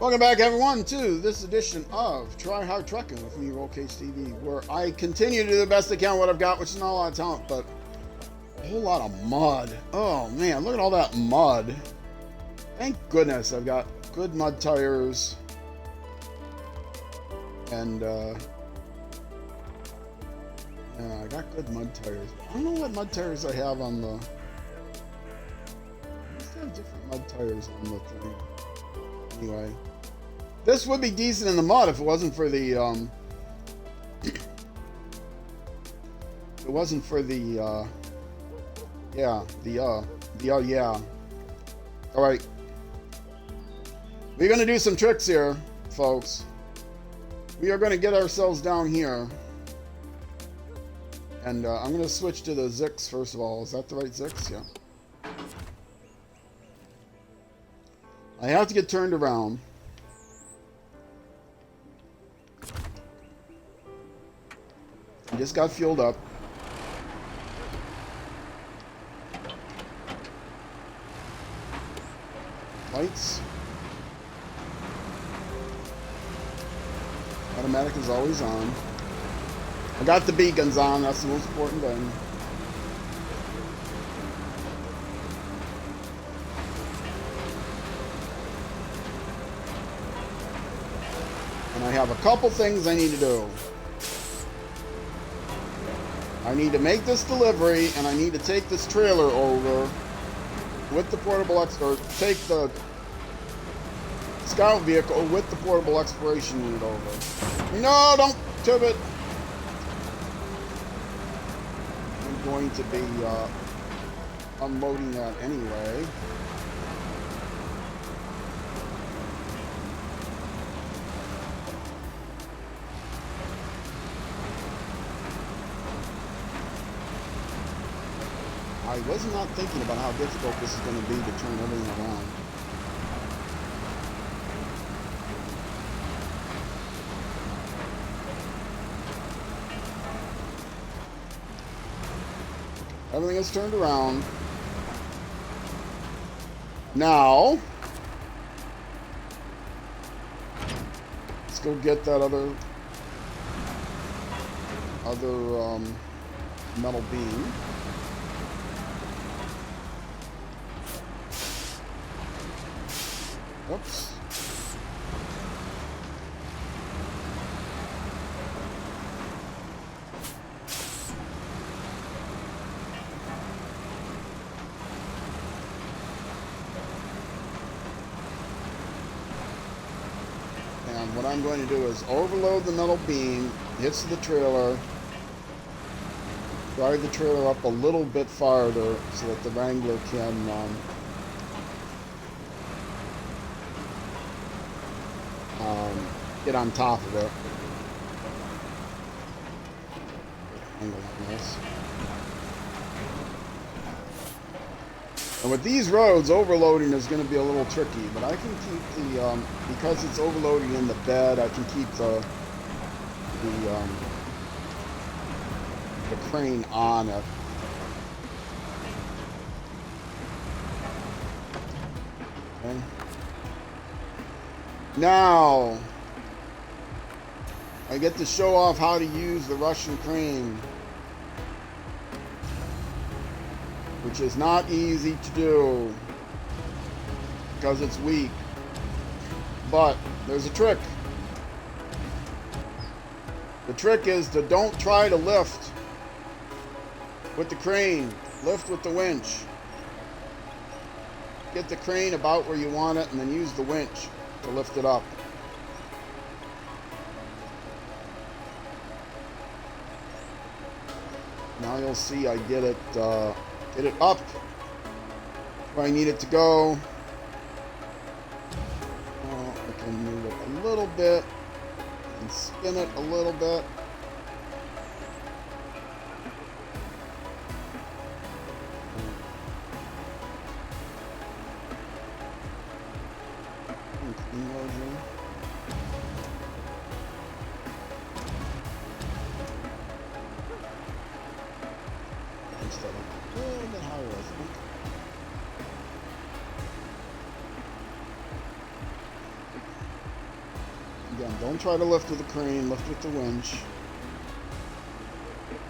Welcome back, everyone, to this edition of Try Hard Trucking with me, Roll Case TV, where I continue to do the best I can with what I've got, which is not a lot of talent, but a whole lot of mud. Oh man, look at all that mud. Thank goodness I've got good mud tires. And yeah, I got good mud tires. I don't know what mud tires I have on the... I must have different mud tires on the thing. Anyway, this would be decent in the mud if it wasn't for the yeah. All right, we're gonna do some tricks here, folks. We are gonna get ourselves down here, and I'm gonna switch to the Zix first of all. Is that the right Zix? Yeah. I have to get turned around. I just got fueled up. Lights. Automatic is always on. I got the beacons on, that's the most important thing. And I have a couple things I need to do. I need to make this delivery, and I need to take this trailer over with the portable take the scout vehicle with the portable exploration unit over. No, don't tube it. I'm going to be unloading that anyway. I was not thinking about how difficult this is going to be to turn everything around. Everything is turned around. Now, let's go get that other metal beam. Oops. And what I'm going to do is overload the metal beam, hits the trailer, drive the trailer up a little bit farther so that the Wrangler can get on top of it. Angle on this. And with these roads, overloading is going to be a little tricky, but I can keep the because it's overloading in the bed, I can keep the crane on it. Okay. Now, I get to show off how to use the Russian crane, which is not easy to do because it's weak. But there's a trick. The trick is to don't try to lift with the crane. Lift with the winch. Get the crane about where you want it and then use the winch to lift it up. Now you'll see I get it up where I need it to go. I can move it a little bit and spin it a little bit. Instead of a little bit higher, I think. Again, don't try to lift with the crane, lift with the winch.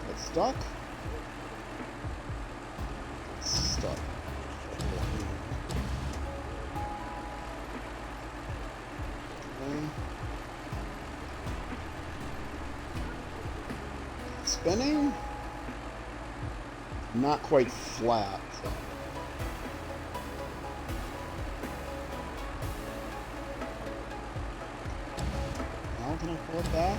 Get stuck. Get stuck. Okay. Spinning. Not quite flat. So. Now can I pull it back?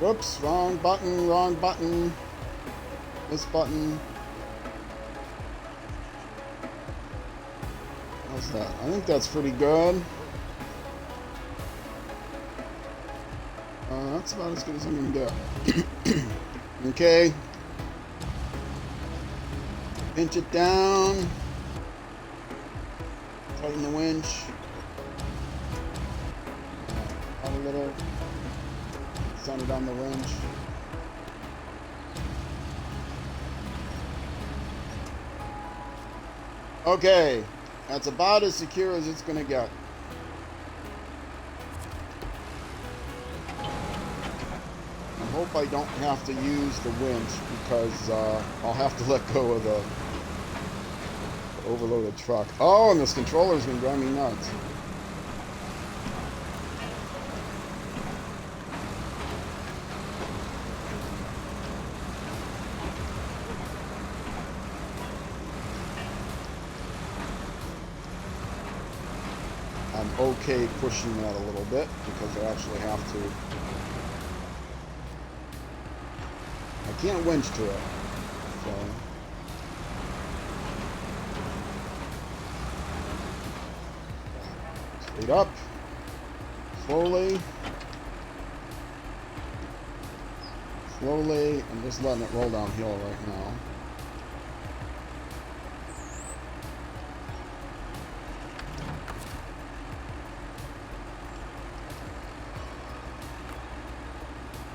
Whoops, wrong button, wrong button. This button. How's that? I think that's pretty good. That's about as good as I'm gonna get. Okay. Pinch it down. Tighten the winch. Out a little. Center on the winch. Okay. That's about as secure as it's gonna get. I hope I don't have to use the winch because I'll have to let go of the overloaded truck. Oh, and this controller's gonna drive me nuts. I'm okay pushing that a little bit because I actually have to. I can't winch to it, so. Straight up, slowly, slowly. I'm just letting it roll downhill right now.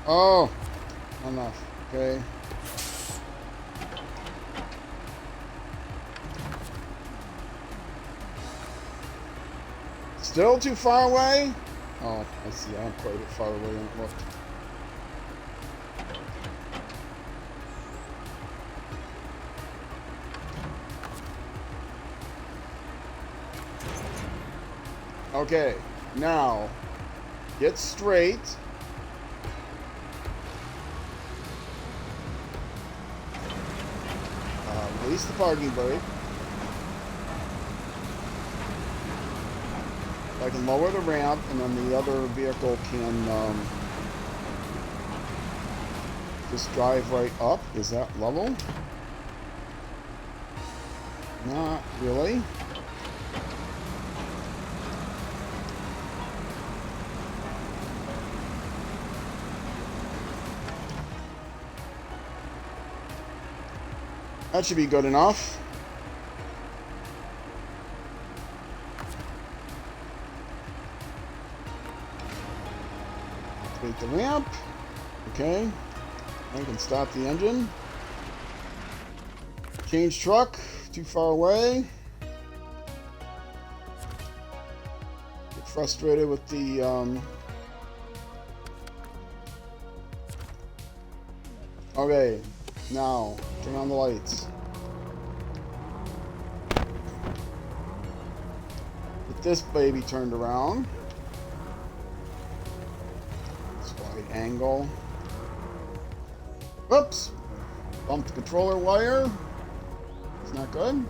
Oh, enough. Okay. Still too far away? Oh, I see. I'm quite a bit far away than it looked. Okay, now get straight. Release the parking brake. I can lower the ramp, and then the other vehicle can just drive right up. Is that level? Not really. That should be good enough. Activate the ramp. Okay. I can stop the engine. Change truck. Too far away. Get frustrated with the Okay. Now, turn on the lights. Get this baby turned around. Wide angle. Whoops! Bumped the controller wire. It's not good.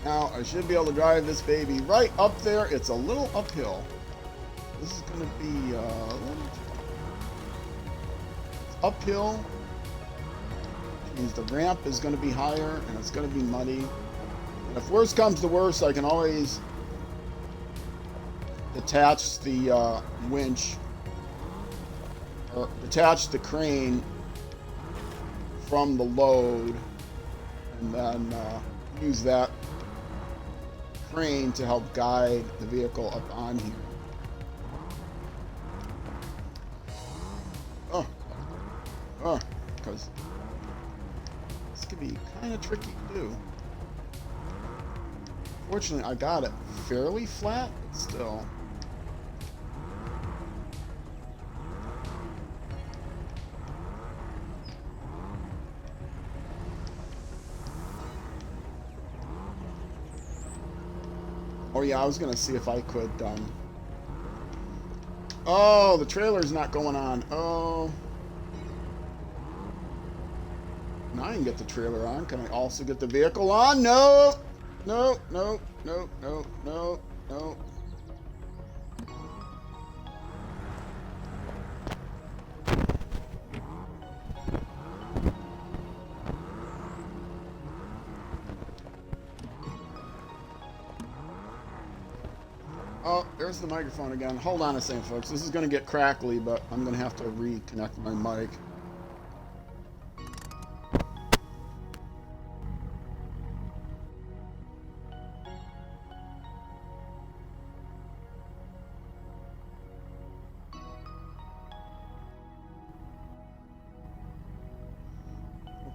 Now, I should be able to drive this baby right up there. It's a little uphill. This is going to be uphill, which means the ramp is going to be higher and it's going to be muddy. And if worse comes to worse, I can always detach the winch or detach the crane from the load and then use that crane to help guide the vehicle up on here. kind of tricky to do. Fortunately, I got it fairly flat, but still. Oh yeah, I was gonna see if I could, oh, the trailer's not going on. Oh. Now I can get the trailer on. Can I also get the vehicle on? No! No, no, no, no, no, no. Oh, there's the microphone again. Hold on a second, folks. This is going to get crackly, but I'm going to have to reconnect my mic.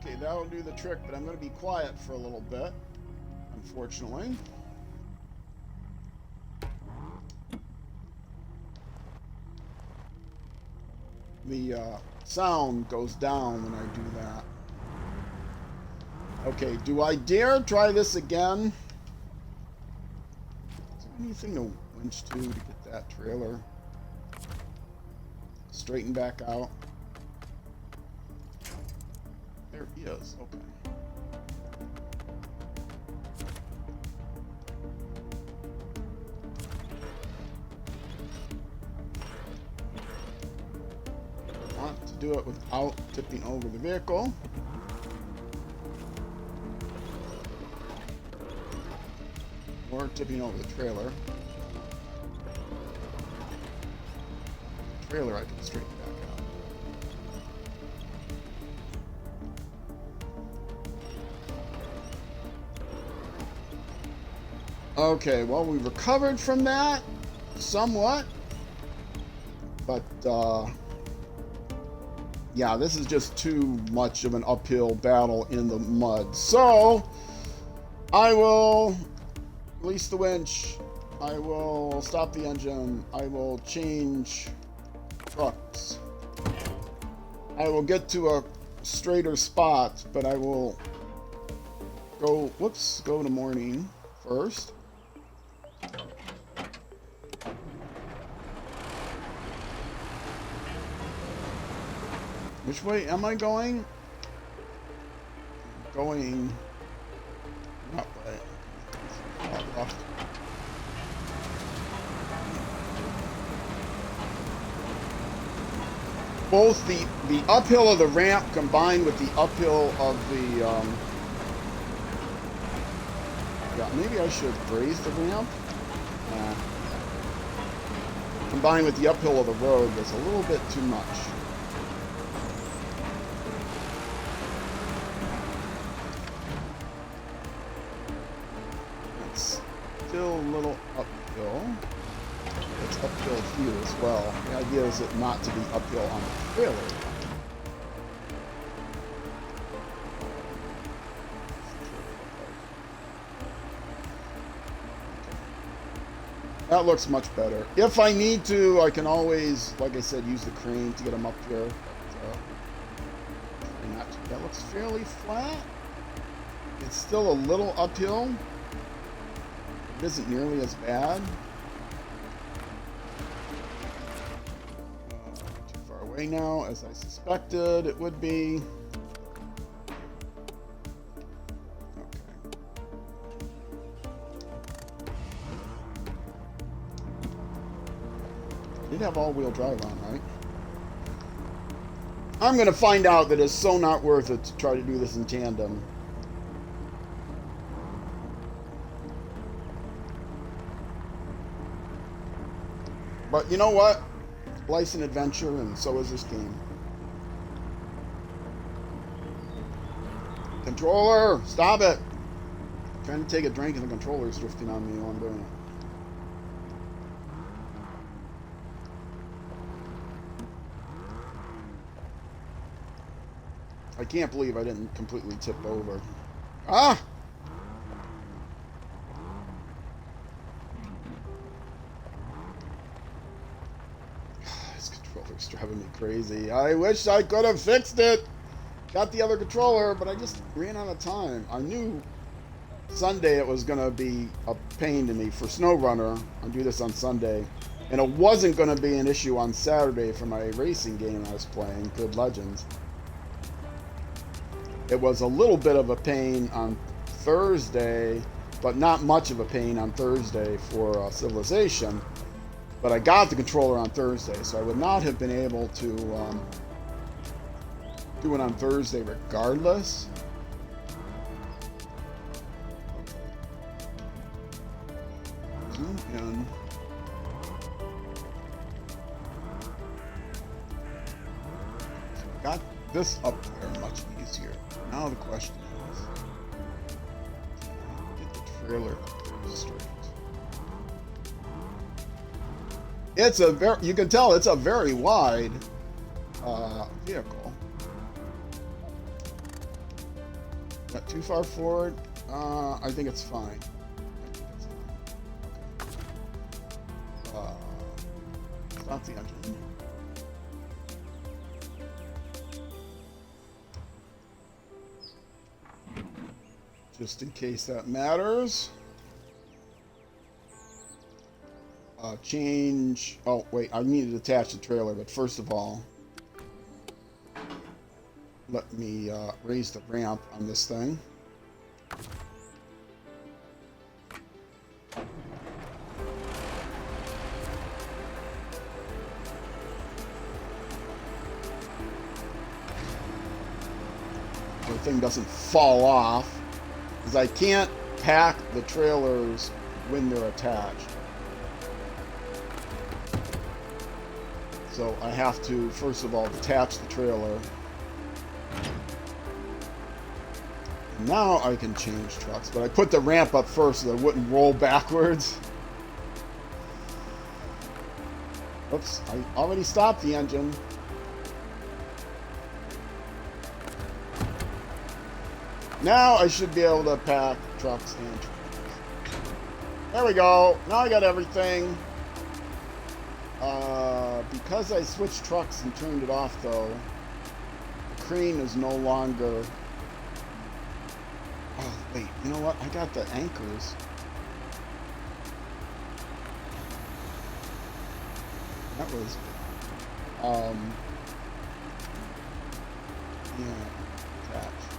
Okay, that'll do the trick, but I'm going to be quiet for a little bit, unfortunately. The sound goes down when I do that. Okay, do I dare try this again? Is there anything to winch to get that trailer straightened back out? There he is, okay. Do it without tipping over the vehicle. Or tipping over the trailer. The trailer I can straighten back out. Okay, well, we recovered from that somewhat. But, yeah, this is just too much of an uphill battle in the mud. So, I will release the winch. I will stop the engine. I will change trucks. I will get to a straighter spot, but I will go to morning first. Which way am I going? Going that way. Left. Both the uphill of the ramp combined with the uphill of the yeah, maybe I should raise the ramp. Combined with the uphill of the road was a little bit too much. Still a little uphill. It's uphill here as well. The idea is it not to be uphill on the trailer. That looks much better. If I need to, I can always, like I said, use the crane to get them up here. But, that looks fairly flat. It's still a little uphill. It isn't nearly as bad. Too far away now, as I suspected it would be. Okay. I did have all-wheel drive on, right? I'm going to find out that it's so not worth it to try to do this in tandem. But you know what? Life's an adventure, and so is this game. Controller! Stop it! I'm trying to take a drink and the controller's drifting on me while I'm doing it. I can't believe I didn't completely tip over. Ah! This controller's driving me crazy. I wish I could have fixed it. Got the other controller, but I just ran out of time. I knew Sunday it was going to be a pain to me for SnowRunner. I do this on Sunday. And it wasn't going to be an issue on Saturday for my racing game I was playing, Good Legends. It was a little bit of a pain on Thursday, but not much of a pain on Thursday for Civilization. But I got the controller on Thursday, so I would not have been able to do it on Thursday regardless. Zoom in. Got this up there much easier. Now the question is, get the trailer straight. It's a very, you can tell it's a very wide vehicle. Not too far forward. I think it's fine. Stop the engine. Just in case that matters. Change. Oh, wait. I need to attach the trailer, but first of all, let me raise the ramp on this thing. So the thing doesn't fall off. Because I can't pack the trailers when they're attached. So I have to, first of all, detach the trailer. Now I can change trucks, but I put the ramp up first so that it wouldn't roll backwards. Oops, I already stopped the engine. Now I should be able to pack trucks and trailers. There we go. Now I got everything. Because I switched trucks and turned it off, though, the crane is no longer... Oh, wait. You know what? I got the anchors. That was... yeah, attached.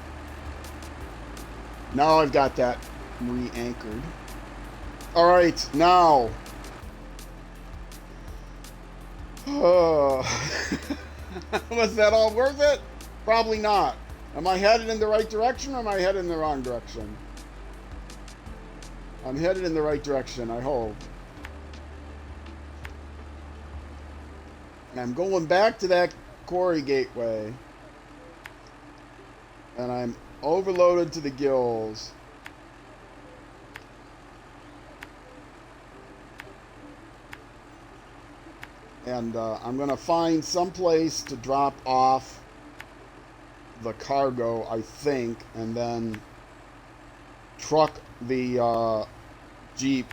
Now I've got that re-anchored. Alright, now... Was that all worth it? Probably not. Am I headed in the right direction, or am I headed in the wrong direction? I'm headed in the right direction, I hope. And I'm going back to that quarry gateway. And I'm overloaded to the gills. And I'm going to find some place to drop off the cargo, I think, and then truck the Jeep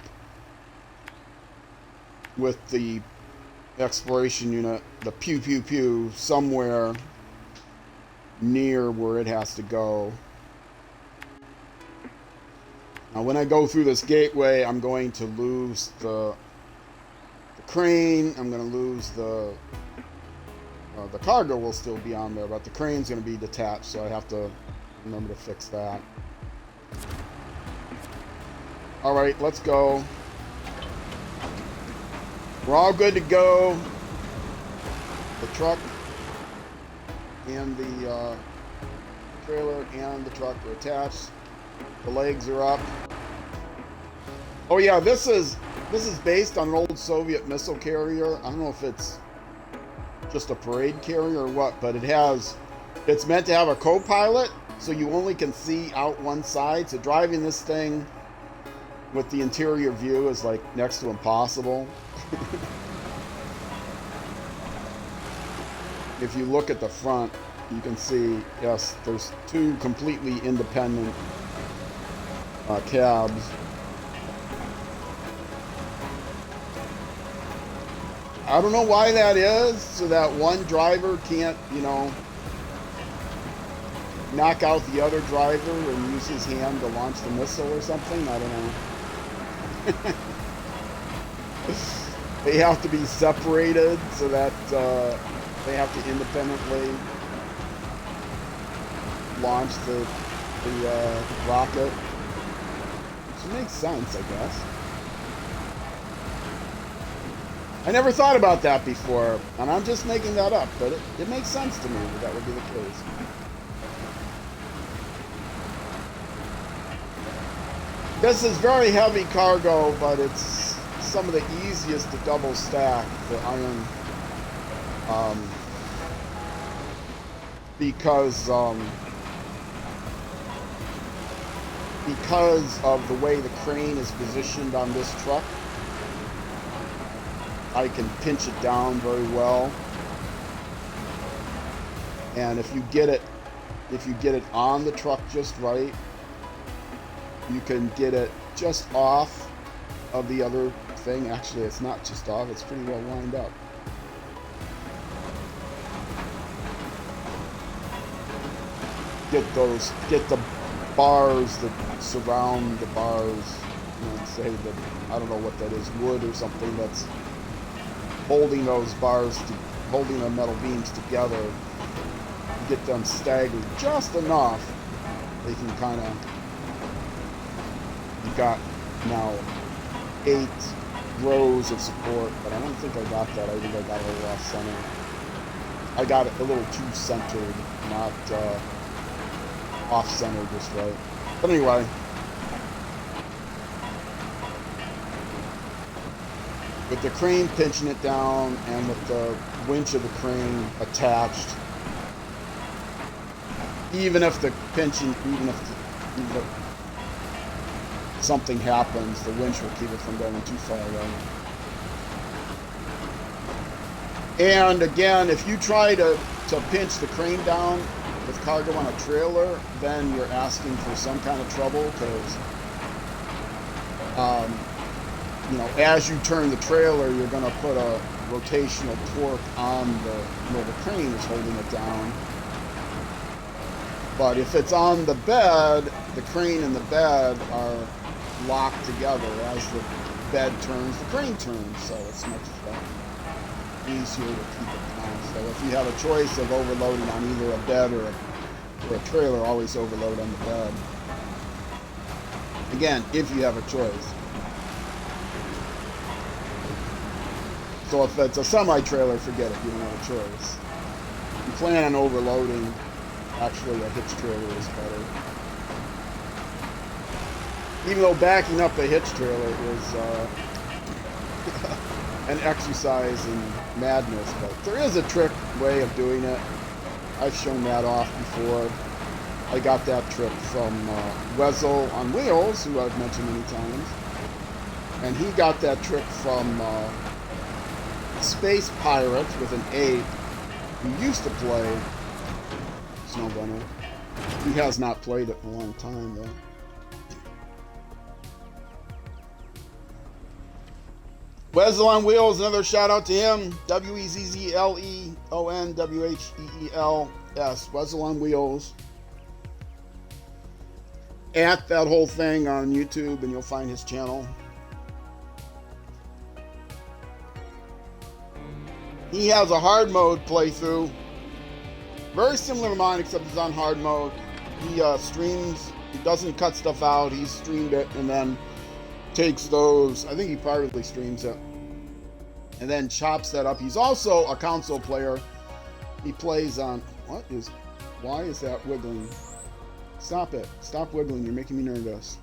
with the exploration unit, the pew pew pew, somewhere near where it has to go. Now when I go through this gateway, I'm going to lose the crane. I'm going to lose the cargo will still be on there, but the crane's going to be detached, so I have to remember to fix that. Alright, let's go. We're all good to go. The truck and the trailer and the truck are attached. The legs are up. Oh yeah, this is based on an old Soviet missile carrier. I don't know if it's just a parade carrier or what, but it's meant to have a co-pilot, so you only can see out one side. So driving this thing with the interior view is like next to impossible. If you look at the front, you can see, yes, there's two completely independent cabs. I don't know why that is, so that one driver can't, you know, knock out the other driver and use his hand to launch the missile or something. I don't know. They have to be separated so that they have to independently launch the rocket. Which makes sense, I guess. I never thought about that before, and I'm just making that up, but it makes sense to me that that would be the case. This is very heavy cargo, but it's some of the easiest to double stack for iron, because of the way the crane is positioned on this truck. I can pinch it down very well, and if you get it on the truck just right, you can get it just off of the other thing. Actually, it's not just off, it's pretty well lined up. Get the bars that surround the bars, you know, say that, I don't know what that is, wood or something that's holding those bars, holding the metal beams together. Get them staggered just enough, they can kind of, you've got now 8 rows of support, but I don't think I got that. I think I got it a little off center. I got it a little too centered, not off center just right. But anyway, with the crane pinching it down and with the winch of the crane attached, even if something happens, the winch will keep it from going too far away. And again, if you try to pinch the crane down with cargo on a trailer, then you're asking for some kind of trouble, because you know, as you turn the trailer, you're going to put a rotational torque on where the crane is holding it down. But if it's on the bed, the crane and the bed are locked together. As the bed turns, the crane turns, so it's much easier to keep it down. So if you have a choice of overloading on either a bed or a trailer, always overload on the bed. Again, if you have a choice. So if it's a semi-trailer, forget it, you don't have a choice. You plan on overloading, actually a hitch trailer is better. Even though backing up a hitch trailer is an exercise in madness, but there is a trick way of doing it. I've shown that off before. I got that trick from Wezel on Wheels, who I've mentioned many times. And he got that trick from Space Pirate with an 8, who used to play SnowRunner. He has not played it in a long time, though. Wezel on Wheels, another shout out to him. WEZZLEONWHEELS. Wezel on Wheels. At that whole thing on YouTube, and you'll find his channel. He has a hard mode playthrough. Very similar to mine, except it's on hard mode. He streams, he doesn't cut stuff out. He streamed it and then takes those, I think he privately streams it, and then chops that up. He's also a console player. He plays on, why is that wiggling? Stop it. Stop wiggling. You're making me nervous.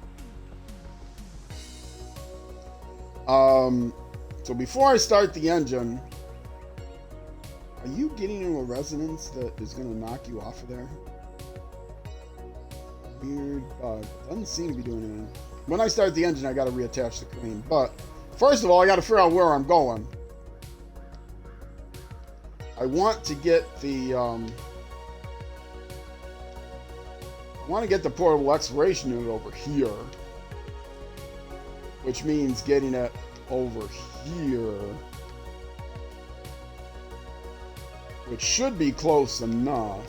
So before I start the engine, are you getting into a resonance that is going to knock you off of there? Weird bug. Doesn't seem to be doing anything. When I start the engine, I got to reattach the crane. But first of all, I got to figure out where I'm going. I want to get the portable exploration unit over here. which means getting it over here, which should be close enough.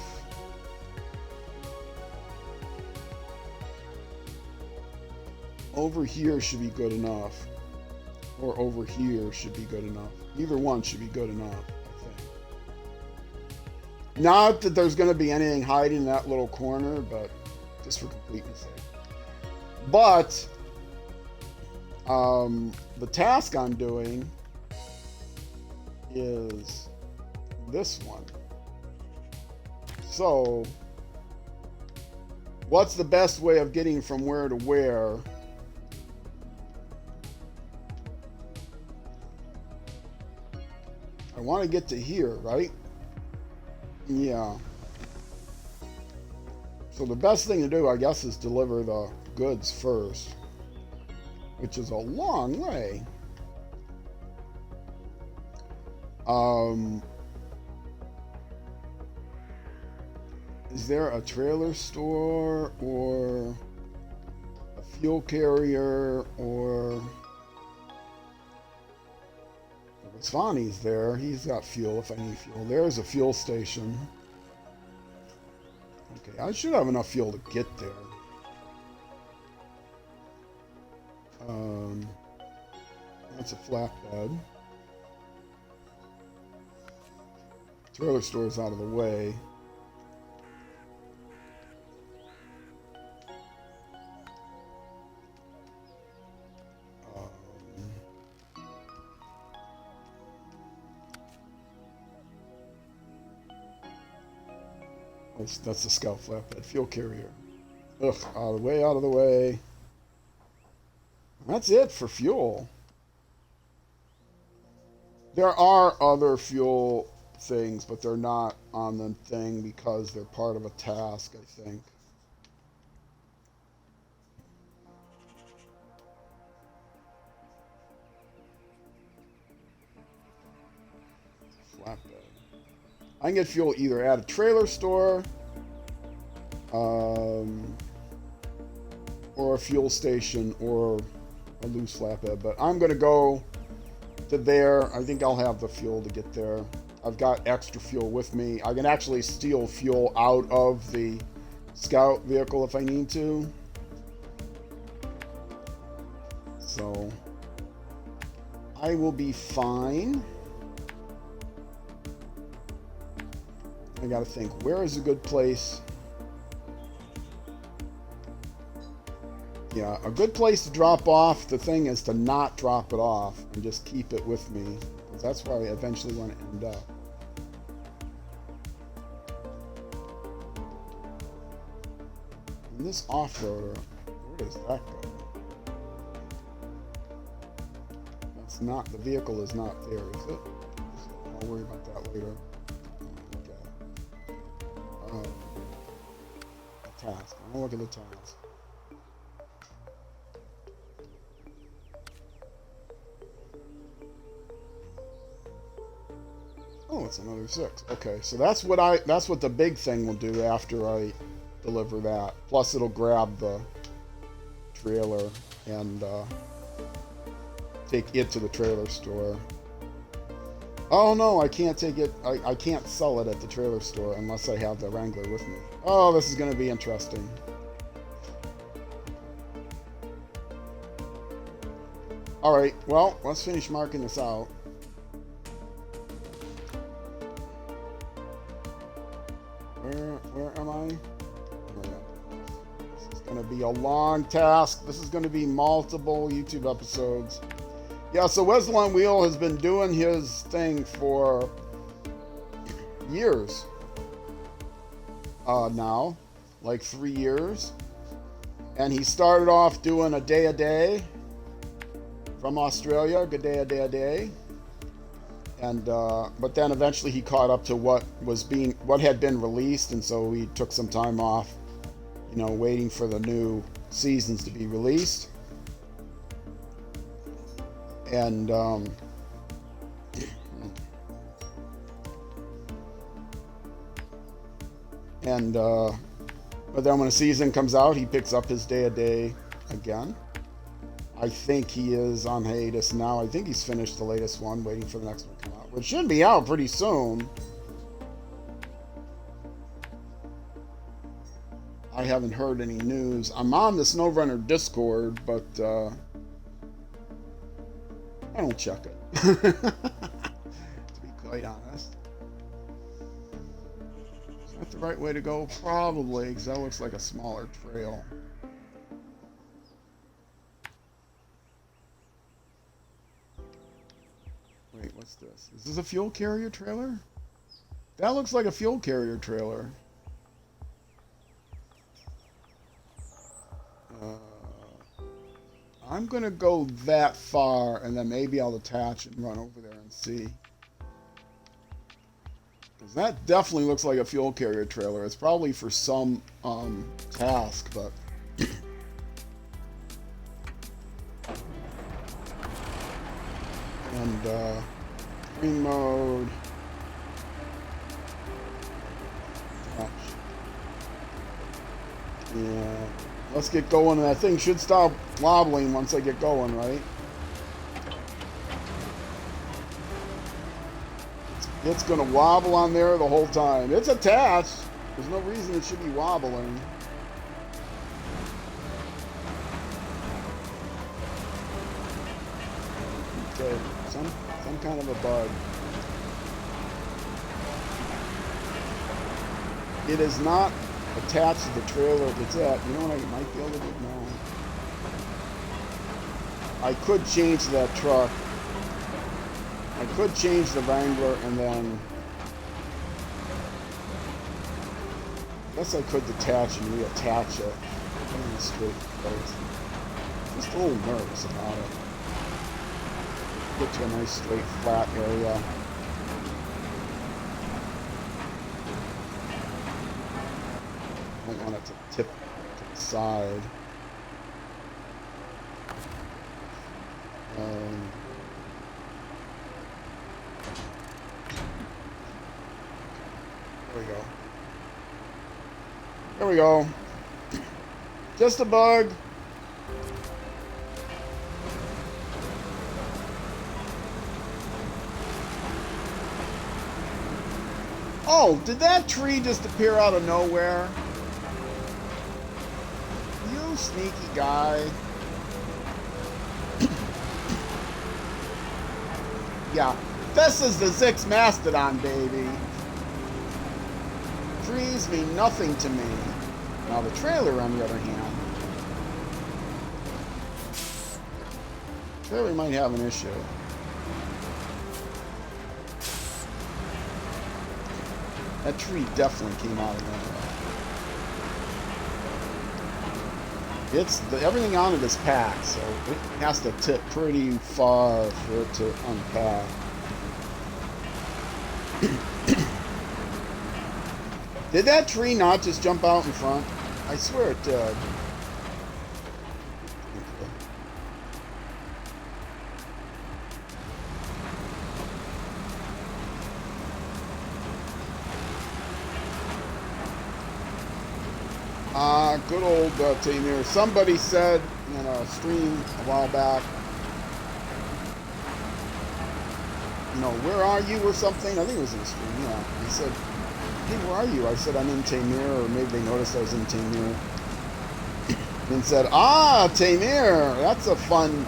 Over here should be good enough, or over here should be good enough. Either one should be good enough, I think. Not that there's going to be anything hiding in that little corner, but just for completeness sake. But the task I'm doing is this one. So, what's the best way of getting from where to where? I want to get to here, right? Yeah. So the best thing to do, I guess, is deliver the goods first, which is a long way. Is there a trailer store or a fuel carrier or... Svani's there. He's got fuel if I need fuel. There's a fuel station. Okay, I should have enough fuel to get there. That's a flatbed. Trailer store's out of the way. That's the scout flatbed. Fuel carrier. Ugh, out of the way, out of the way. That's it for fuel. There are other fuel things, but they're not on the thing because they're part of a task, I think. Flatbed. I can get fuel either at a trailer store or a fuel station or a loose flatbed. But I'm going to go to there. I think I'll have the fuel to get there. I've got extra fuel with me. I can actually steal fuel out of the scout vehicle if I need to. So I will be fine. I gotta think, where is a good place? Yeah, a good place to drop off the thing is to not drop it off and just keep it with me, because that's where I eventually want to end up. And this off-roader, where does that go? That's not, the vehicle is not there, is it? I'll worry about that later. Task. I'll look at the task. Oh, it's another 6. Okay, so that's what the big thing will do after I deliver that. Plus it'll grab the trailer and take it to the trailer store. Oh no, I can't take it. I can't sell it at the trailer store unless I have the Wrangler with me. Oh, this is going to be interesting. All right, well, let's finish marking this out. Where am I? This is going to be a long task. This is going to be multiple YouTube episodes. Yeah, so Wesley on Wheel has been doing his thing for years now, like 3 years. And he started off doing a day from Australia, good day, a day, a day. And but then eventually he caught up to what had been released, and so he took some time off, you know, waiting for the new seasons to be released. And but then when a season comes out, he picks up his day a day again. I think he is on hiatus now. I think he's finished the latest one, waiting for the next one to come out, which should be out pretty soon. I haven't heard any news. I'm on the SnowRunner Discord, but I don't check it. To be quite honest. Is that the right way to go? Probably, because that looks like a smaller trail. Wait, what's this? Is this a fuel carrier trailer? That looks like a fuel carrier trailer. I'm gonna go that far, and then maybe I'll attach and run over there and see. Because that definitely looks like a fuel carrier trailer. It's probably for some task, but... and, green mode. Yeah. Let's get going, and that thing should stop wobbling once I get going, right? It's gonna wobble on there the whole time. It's attached. There's no reason it should be wobbling. Okay, some kind of a bug. It is not attached to the trailer it's at. You know what I might be able to do now? I could change that truck. I could change the Wrangler and then... I guess I could detach and reattach it in a straight place. Just a little nervous about it. Get to a nice straight flat area. I don't want it to tip to the side. There we go. There we go. Just a bug. Oh, did that tree just appear out of nowhere? You sneaky guy. Yeah, this is the Zix Mastodon, baby. Trees mean nothing to me. Now the trailer, on the other hand, trailer might have an issue. That tree definitely came out of nowhere. Everything on it is packed, so it has to tip pretty far for it to unpack. Did that tree not just jump out in front? I swear it did. Good old Taymyr. Somebody said in a stream a while back, you know, where are you or something? I think it was in a stream, yeah. He said, hey, where are you? I said, I'm in Taymyr, or maybe they noticed I was in Taymyr. And said, ah, Taymyr, that's a fun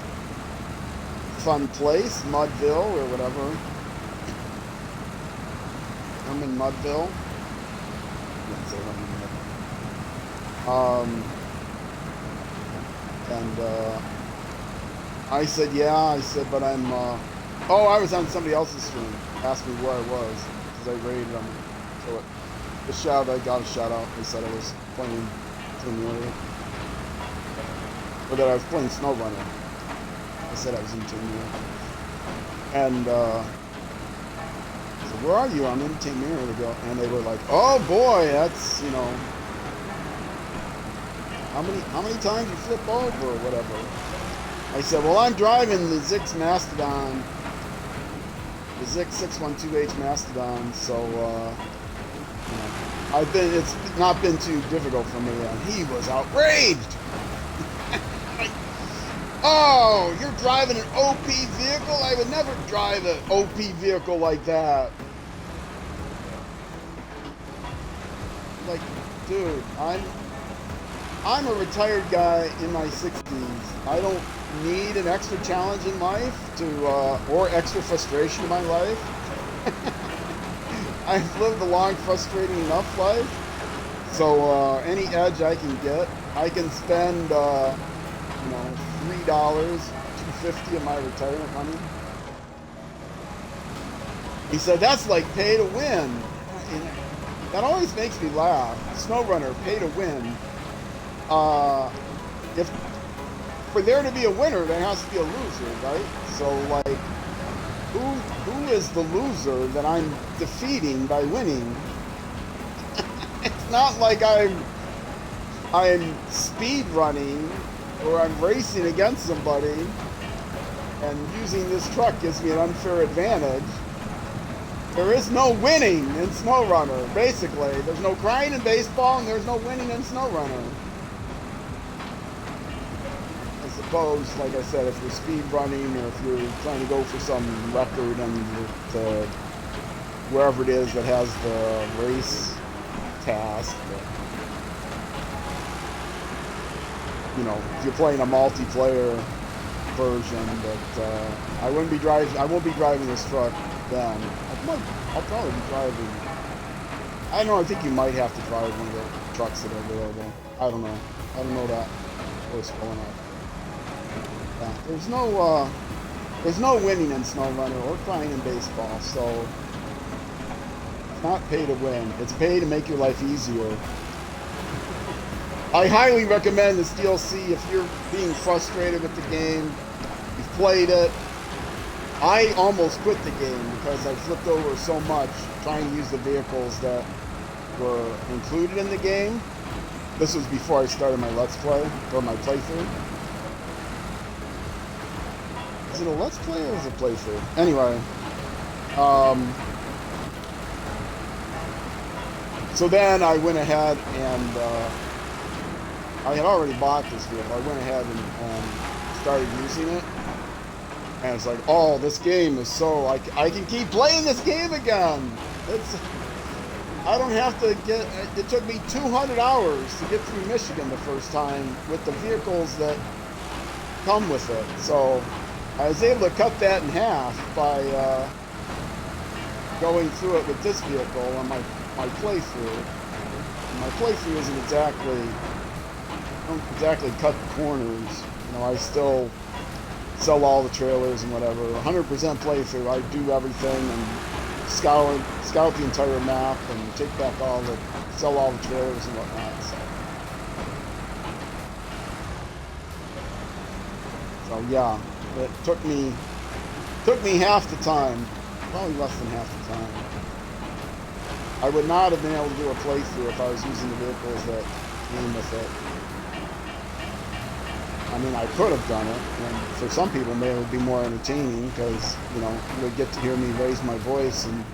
place, Mudville or whatever. I'm in Mudville. Didn't say I'm in Mudville. I said, yeah, I said, but I'm, oh, I was on somebody else's stream. Asked me where I was, because I raided them. So I got a shout out. They said I was playing Taymyr. Or that I was playing SnowRunner. I said I was in Taymyr. And, I said, where are you? I'm in Taymyr. And they were like, oh boy, that's, you know, how many times you flip over or whatever? I said, well, I'm driving the Zix Mastodon, the Zix 612H Mastodon, so, you know, it's not been too difficult for me, and he was outraged. Oh, you're driving an OP vehicle? I would never drive an OP vehicle like that. Like, dude, I'm a retired guy in my 60s. I don't need an extra challenge in life or extra frustration in my life. I've lived a long, frustrating enough life. So any edge I can get, I can spend, $3, $2.50 of my retirement money. He said, that's like pay to win. That always makes me laugh. SnowRunner, pay to win. If for there to be a winner, there has to be a loser, right? So, like, who is the loser that I'm defeating by winning? It's not like I'm speed running or I'm racing against somebody and using this truck gives me an unfair advantage. There is no winning in SnowRunner, basically. There's no crying in baseball and there's no winning in SnowRunner. I suppose, like I said, if you're speed running or if you're trying to go for some record and wherever it is that has the race task, if you're playing a multiplayer version, but I won't be driving this truck then. I'll probably be driving. I don't know. I think you might have to drive one of the trucks that are available. I don't know. I don't know that. What's going on? Yeah, there's no winning in SnowRunner or crying in baseball. So it's not pay to win. It's pay to make your life easier. I highly recommend this DLC if you're being frustrated with the game. You've played it. I almost quit the game because I flipped over so much trying to use the vehicles that were included in the game. This was before I started my Let's Play, or my playthrough. Is it a Let's Play or is it a playthrough? Anyway. So then I went ahead and I had already bought this vehicle. I went ahead and started using it. And it's like, oh, this game is so... I can keep playing this game again. I don't have to get... It took me 200 hours to get through Michigan the first time with the vehicles that come with it. So I was able to cut that in half by going through it with this vehicle on my playthrough. And my playthrough isn't exactly... I don't exactly cut the corners. I still sell all the trailers and whatever. 100% playthrough. I do everything and scout the entire map and take back sell all the trailers and whatnot. So yeah, it took me half the time, probably less than half the time. I would not have been able to do a playthrough if I was using the vehicles that came with it. I mean, I could have done it, and for some people, maybe it would be more entertaining because, you would get to hear me raise my voice, and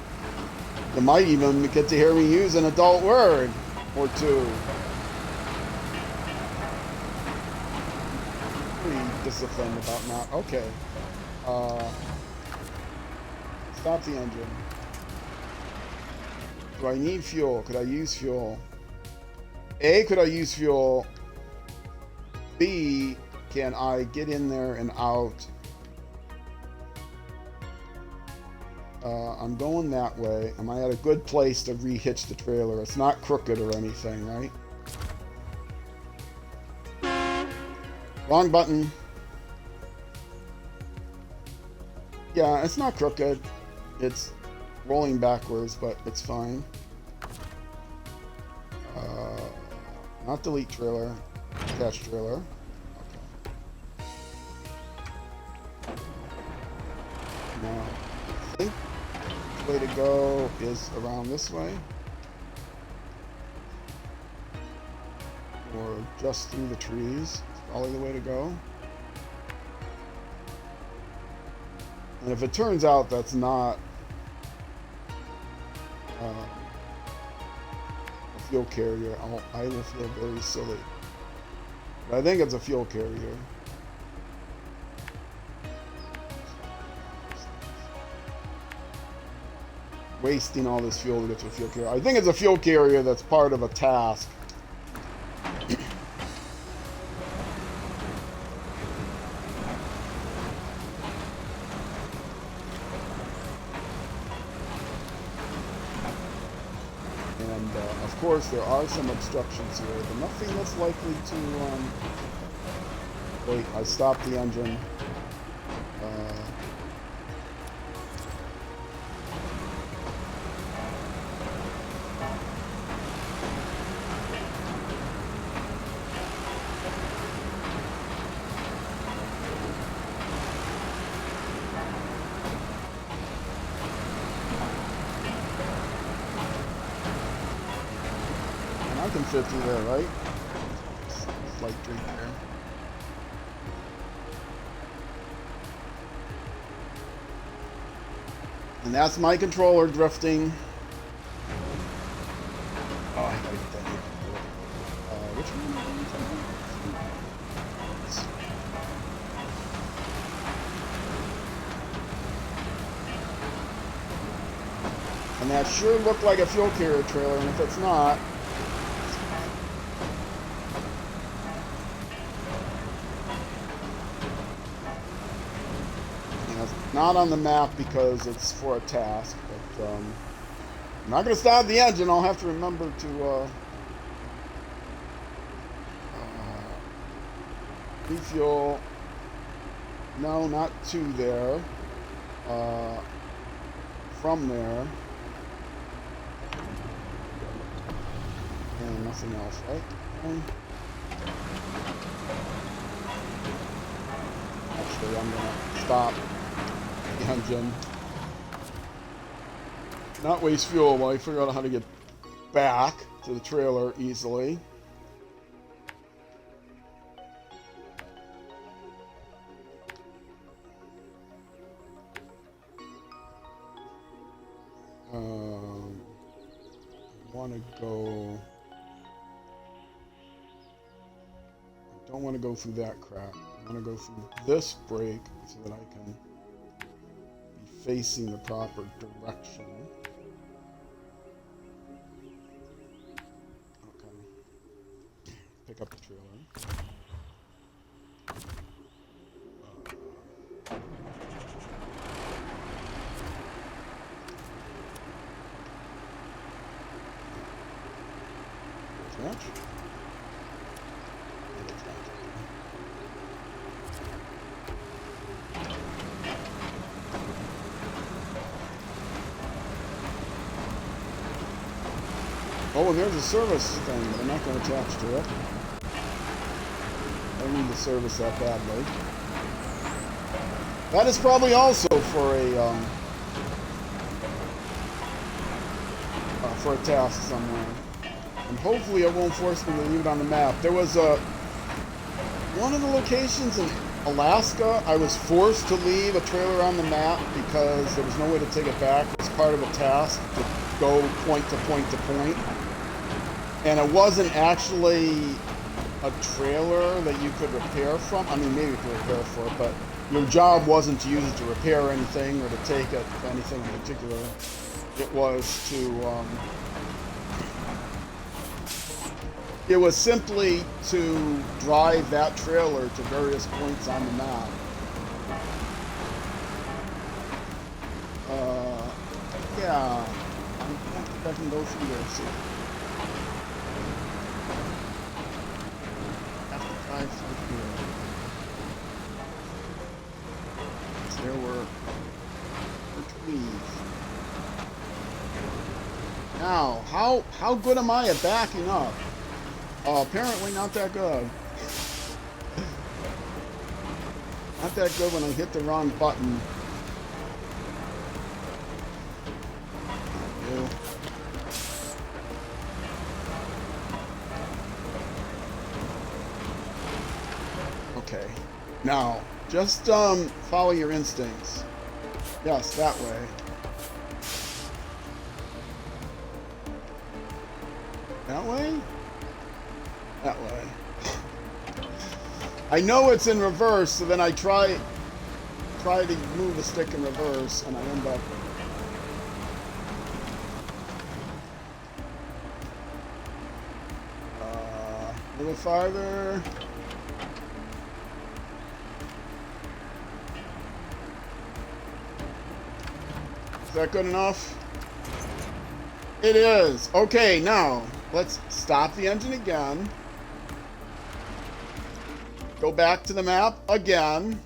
you might even get to hear me use an adult word or two. Pretty disciplined about not. Okay. Stop the engine. Do I need fuel? Could I use fuel? A, could I use fuel? B, can I get in there and out? I'm going that way. Am I at a good place to re-hitch the trailer? It's not crooked or anything, right? Wrong button. Yeah, it's not crooked. It's rolling backwards, but it's fine. Not delete trailer. Attach trailer. Okay. Now, I think the way to go is around this way. Or just through the trees. It's probably the way to go. And if it turns out that's not a fuel carrier, I will feel very silly. But I think it's a fuel carrier. wasting all this fuel to get to a fuel carrier. I think it's a fuel carrier that's part of a task. And of course there are some obstructions here, but nothing that's likely to... Wait, I stopped the engine. I can fit through there, right? Slight drink there. And that's my controller drifting. Oh, I gotta get that here. Which one am I doing? And that sure looked like a fuel carrier trailer, and if it's not... Not on the map because it's for a task, but I'm not going to start the engine. I'll have to remember to refuel. No, not to there. From there. And nothing else, right? Actually, I'm going to stop engine. Not waste fuel while I figure out how to get back to the trailer easily. I want to go... I don't want to go through that crap. I want to go through this break so that I can facing the proper direction. Okay. Pick up the trailer. Attach. Oh, and there's a service thing, but I'm not going to attach to it. I don't need to service that badly. That is probably also for a task somewhere. And hopefully it won't force me to leave it on the map. There was one of the locations in Alaska, I was forced to leave a trailer on the map because there was no way to take it back. It was part of a task to go point to point to point. And it wasn't actually a trailer that you could repair from. I mean, maybe you could repair for it, but your job wasn't to use it to repair anything or to take it to anything in particular. It was to, it was simply to drive that trailer to various points on the map. Yeah, I don't think I can go through there, see. There were trees. Now, how good am I at backing up? Apparently not that good. Not that good when I hit the wrong button. Okay. Now, just follow your instincts. Yes, that way. That way? That way. I know it's in reverse, so then I try to move the stick in reverse, and I end up A little farther. Is that good enough? It is. Okay, now let's stop the engine again. Go back to the map again.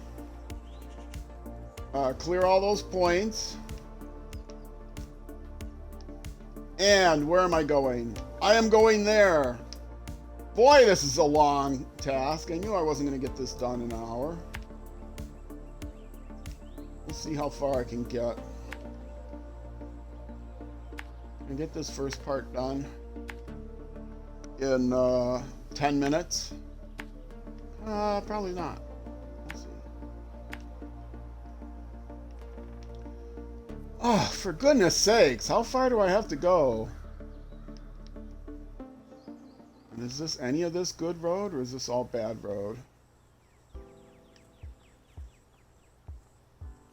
Clear all those points. And where am I going? I am going there. Boy, this is a long task. I knew I wasn't going to get this done in an hour. Let's see how far I can get. And get this first part done in 10 minutes. Probably not. Let's see. Oh, for goodness sakes, how far do I have to go? And is this any of this good road, or is this all bad road?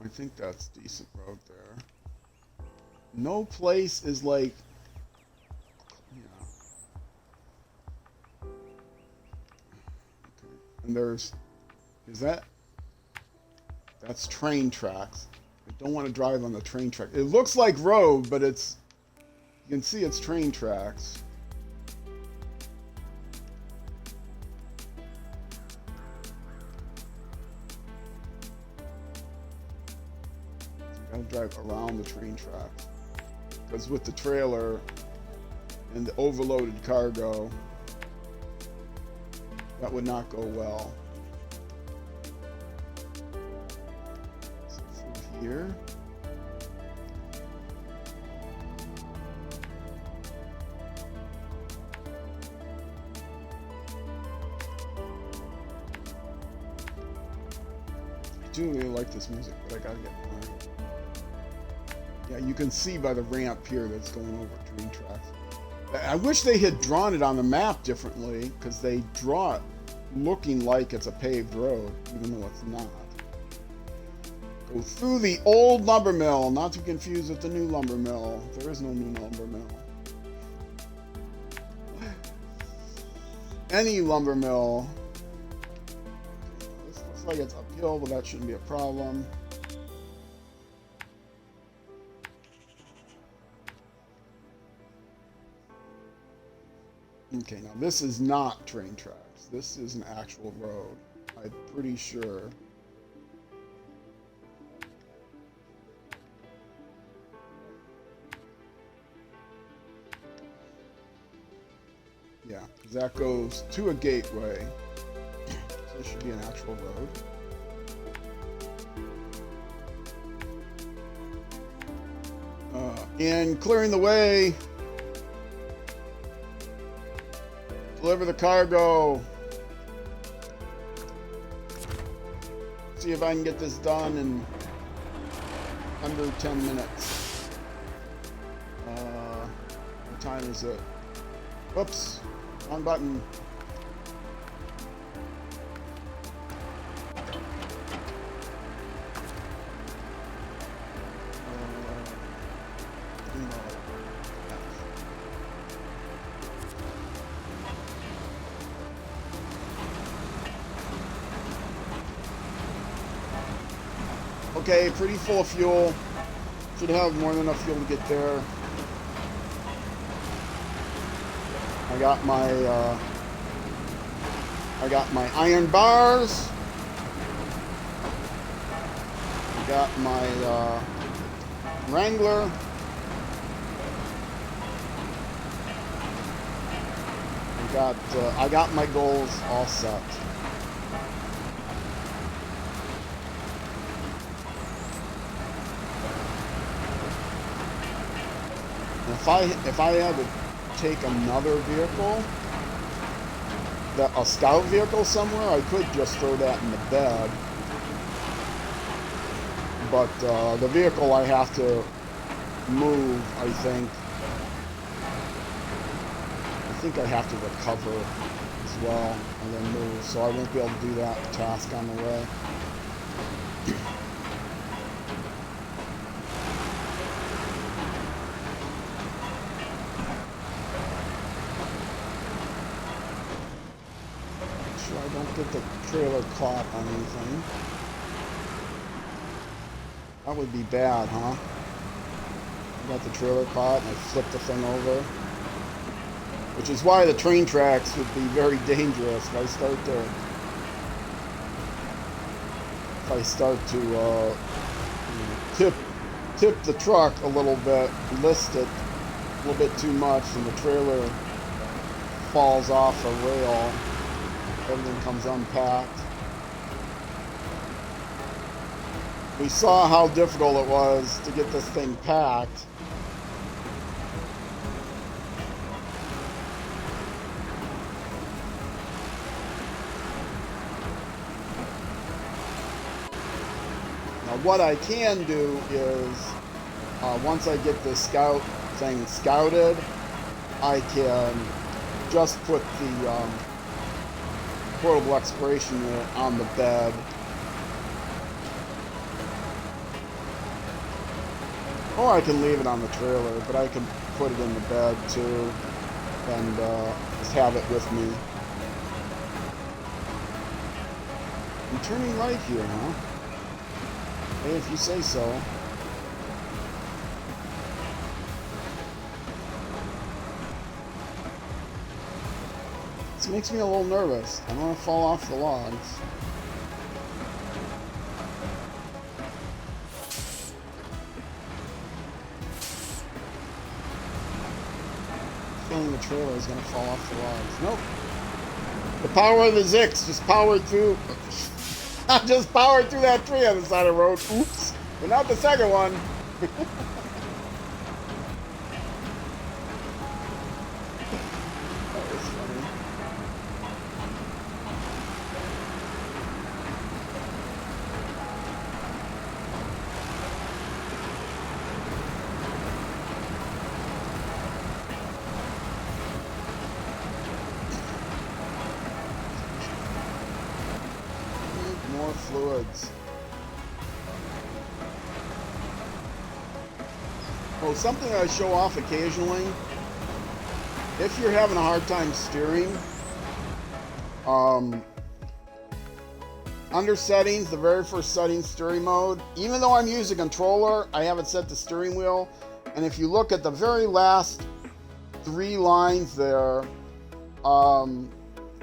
I think that's decent road there. No place is like, yeah. Okay. And that's train tracks. I don't want to drive on the train track. It looks like road, but you can see it's train tracks. So you gotta drive around the train tracks. Because with the trailer and the overloaded cargo, that would not go well. So through here. I do really like this music, but I gotta get more. Yeah, you can see by the ramp here that's going over train tracks. I wish they had drawn it on the map differently, because they draw it looking like it's a paved road, even though it's not. Go through the old lumber mill, not to be confused with the new lumber mill. There is no new lumber mill. Any lumber mill. This looks like it's uphill, but that shouldn't be a problem. Okay, now this is not train tracks. This is an actual road. I'm pretty sure. Yeah, because that goes to a gateway. So this should be an actual road. And clearing the way. Deliver the cargo. See if I can get this done in under 10 minutes. What time is it? Whoops, wrong button. Okay, pretty full of fuel. Should have more than enough fuel to get there. I got my iron bars. I got my Wrangler. I got my goals all set. If I had to take another vehicle, a scout vehicle somewhere, I could just throw that in the bed. But the vehicle I have to move, I think I have to recover as well and then move, so I won't be able to do that task on the way. I don't get the trailer caught on anything. That would be bad, huh? I got the trailer caught and I flipped the thing over. Which is why the train tracks would be very dangerous if I start to tip the truck a little bit, list it a little bit too much, and the trailer falls off a rail. Everything comes unpacked. We saw how difficult it was to get this thing packed. Now what I can do is, once I get the scout thing scouted, I can just put the portable exploration unit on the bed. Or I can leave it on the trailer, but I can put it in the bed too, and just have it with me. I'm turning right here, huh? Hey, if you say so. This makes me a little nervous. I don't want to fall off the logs. Feeling the trailer is going to fall off the logs. Nope. The power of the Zix just powered through. I just powered through that tree on the side of the road. Oops. But not the second one. That was funny. More fluids. Oh, something I show off occasionally. If you're having a hard time steering, under settings, the very first setting, steering mode, even though I'm using a controller, I have it set to steering wheel. And if you look at the very last 3 lines there,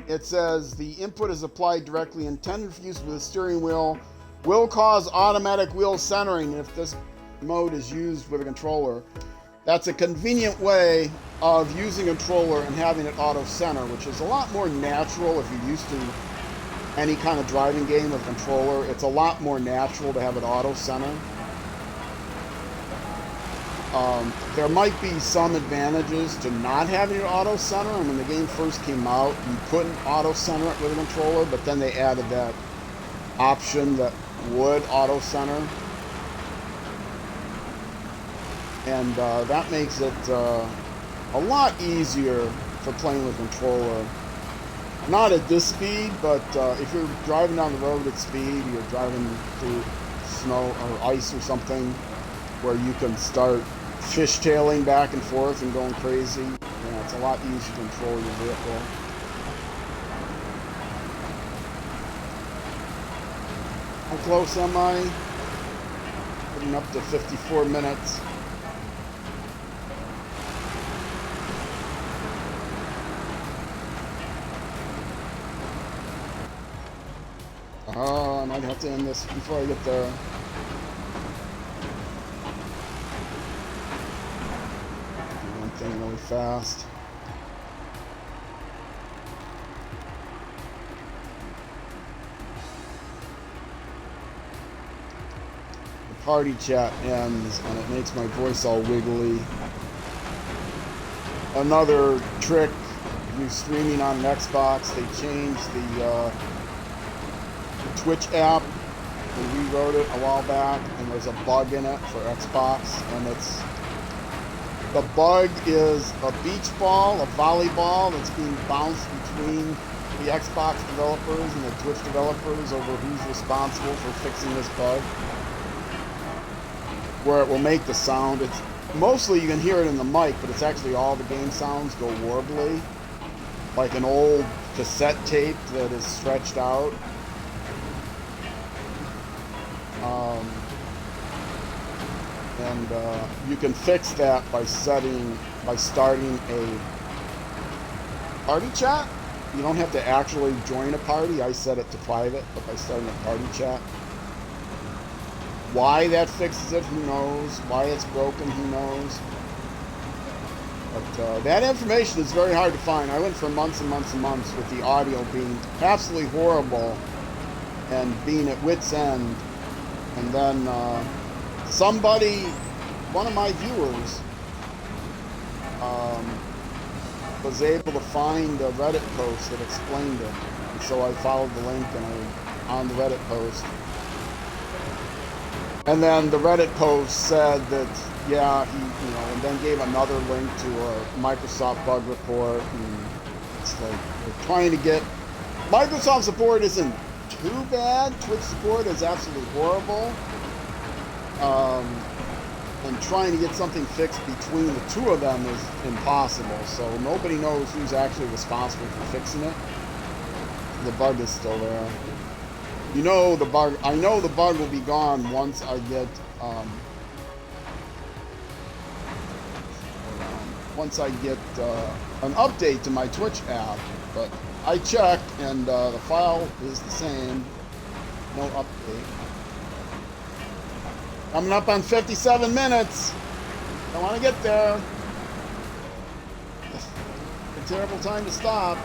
it says the input is applied directly, intended for use with the steering wheel, will cause automatic wheel centering if this mode is used with a controller. That's a convenient way of using a controller and having it auto center, which is a lot more natural if you're used to any kind of driving game with a controller. It's a lot more natural to have it auto center. There might be some advantages to not having it auto center. And when the game first came out, you couldn't auto center it with a controller, but then they added that option that would auto center. And that makes it a lot easier for playing with a controller. Not at this speed, but if you're driving down the road at speed, you're driving through snow or ice or something, where you can start fishtailing back and forth and going crazy. Yeah, it's a lot easier to control your vehicle. How close am I? Getting up to 54 minutes. Oh, I might have to end this before I get there. Thing really fast. The party chat ends and it makes my voice all wiggly. Another trick, if you're streaming on an Xbox, they changed the Twitch app. They rewrote it a while back, and there's a bug in it for Xbox, and the bug is a beach ball, a volleyball that's being bounced between the Xbox developers and the Twitch developers over who's responsible for fixing this bug. Where it will make the sound. It's mostly you can hear it in the mic, but it's actually all the game sounds go warbly, like an old cassette tape that is stretched out. And you can fix that by starting a party chat. You don't have to actually join a party. I set it to private, but by starting a party chat. Why that fixes it, who knows? Why it's broken, who knows? But that information is very hard to find. I went for months and months and months with the audio being absolutely horrible and being at wit's end. And then somebody, one of my viewers, was able to find a Reddit post that explained it. And so I followed the link on the Reddit post. And then the Reddit post said that, yeah, and then gave another link to a Microsoft bug report. And it's like, we're trying to get... Microsoft support isn't too bad. Twitch support is absolutely horrible. And trying to get something fixed between the two of them is impossible. So nobody knows who's actually responsible for fixing it. The bug is still there. You know the bug. I know the bug will be gone once I get an update to my Twitch app. But I checked, and the file is the same. No update. Coming up on 57 minutes. I want to get there. A terrible time to stop.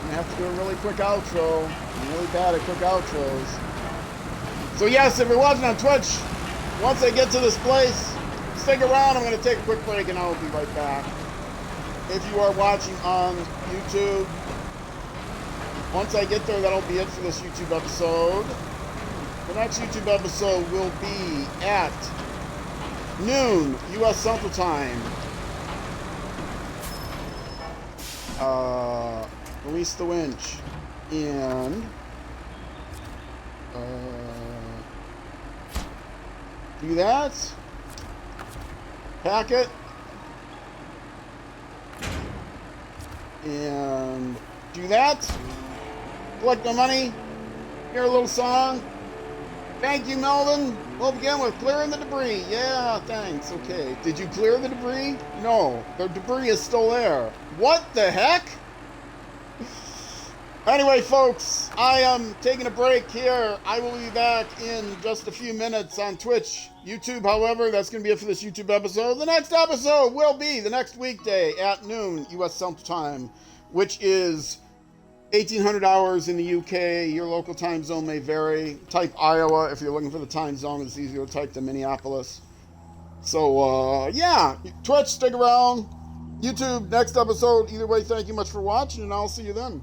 I have to do a really quick outro. I'm really bad at quick outros. So yes, if you're watching on Twitch, once I get to this place, stick around. I'm going to take a quick break and I will be right back. If you are watching on YouTube, once I get there, that'll be it for this YouTube episode. The next YouTube episode will be at noon, U.S. Central Time. Release the winch. And do that. Pack it. And do that. Collect the money. Hear a little song. Thank you, Melvin. We'll begin with clearing the debris. Yeah, thanks. Okay. Did you clear the debris? No. The debris is still there. What the heck? Anyway, folks, I am taking a break here. I will be back in just a few minutes on Twitch. YouTube, however, that's going to be it for this YouTube episode. The next episode will be the next weekday at noon, U.S. Central Time, which is 1800 hours in the UK. Your local time zone may vary. Type Iowa if you're looking for the time zone. It's easier to type than Minneapolis. So, yeah, Twitch, stick around. YouTube, next episode. Either way, thank you much for watching, and I'll see you then.